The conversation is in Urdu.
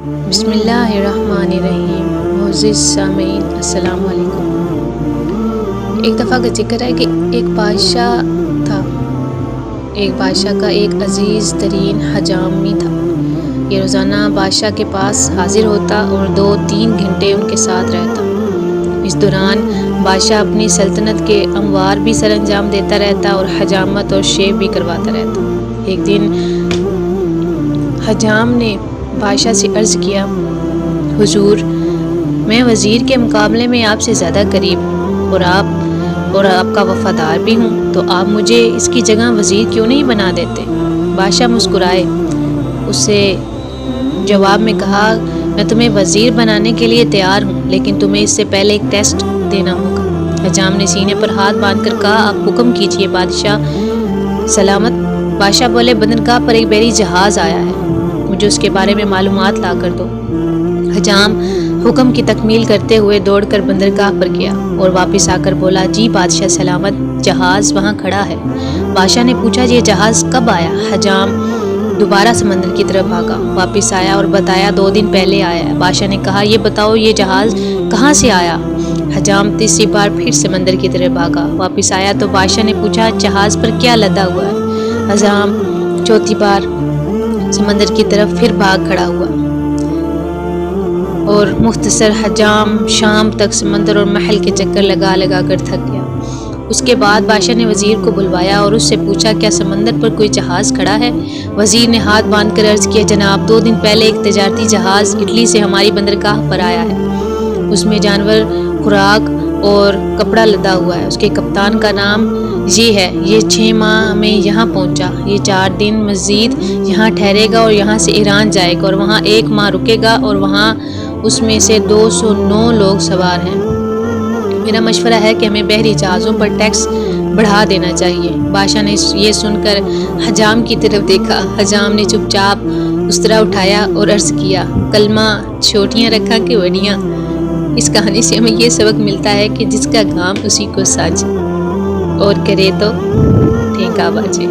بسم اللہ الرحمن الرحیم۔ معزز سامعین السلام علیکم۔ ایک دفعہ کا ذکر ہے کہ ایک بادشاہ تھا۔ ایک بادشاہ کا ایک عزیز ترین حجامی تھا۔ یہ روزانہ بادشاہ کے پاس حاضر ہوتا اور 2-3 گھنٹے ان کے ساتھ رہتا۔ اس دوران بادشاہ اپنی سلطنت کے امور بھی سر انجام دیتا رہتا اور حجامت اور شیو بھی کرواتا رہتا۔ ایک دن حجام نے بادشاہ سے عرض کیا، حضور، میں وزیر کے مقابلے میں آپ سے زیادہ قریب ہوں اور آپ کا وفادار بھی ہوں، تو آپ مجھے اس کی جگہ وزیر کیوں نہیں بنا دیتے؟ بادشاہ مسکرائے۔ اس سے جواب میں کہا، میں تمہیں وزیر بنانے کے لیے تیار ہوں، لیکن تمہیں اس سے پہلے ایک ٹیسٹ دینا ہوگا۔ حجام نے سینے پر ہاتھ باندھ کر کہا، آپ حکم کیجئے بادشاہ سلامت۔ بادشاہ بولے، بندرگاہ پر ایک بحری جہاز آیا ہے، مجھے اس کے بارے میں معلومات لا کر دو۔ حجام حکم کی تکمیل کرتے ہوئے دوڑ کر بندرگاہ پر گیا اور واپس آ کر بولا، جی بادشاہ سلامت، جہاز وہاں کھڑا ہے۔ بادشاہ نے پوچھا، یہ جہاز کب آیا؟ حجام دوبارہ سمندر کی طرف بھاگا، واپس آیا اور بتایا 2 دن پہلے آیا ہے۔ بادشاہ نے کہا، یہ بتاؤ یہ جہاز کہاں سے آیا؟ حجام تیسری بار پھر سمندر کی طرف بھاگا، واپس آیا تو بادشاہ نے پوچھا، جہاز پر کیا لدا ہوا ہے؟ حجام چوتھی بار سمندر کی طرف پھر بھاگ کھڑا ہوا اور مختصر حجام شام تک سمندر اور محل کے چکر لگا لگا کر تھک گیا۔ اس کے بعد بادشاہ نے وزیر کو بلوایا اور اس سے پوچھا، کیا سمندر پر کوئی جہاز کھڑا ہے؟ وزیر نے ہاتھ باندھ کر عرض کیا، جناب 2 دن پہلے ایک تجارتی جہاز اٹلی سے ہماری بندرگاہ پر آیا ہے، اس میں جانور، خوراک اور کپڑا لدا ہوا ہے۔ اس کے کپتان کا نام یہ ہے، یہ 6 ماہ میں یہاں پہنچا، یہ 4 دن مزید یہاں ٹھہرے گا اور یہاں سے ایران جائے گا اور وہاں 1 ماہ رکے گا اور وہاں اس میں سے 209 لوگ سوار ہیں۔ میرا مشورہ ہے کہ ہمیں بحری جہازوں پر ٹیکس بڑھا دینا چاہیے۔ بادشاہ نے یہ سن کر حجام کی طرف دیکھا۔ حجام نے چپ چاپ اسطرا اٹھایا اور عرض کیا، کلمہ چھوٹیاں رکھا کہ بڑیاں۔ اس کہانی سے ہمیں یہ سبق ملتا ہے کہ جس کا کام اسی کو ساجے اور کرے تو ٹھیکا باجے۔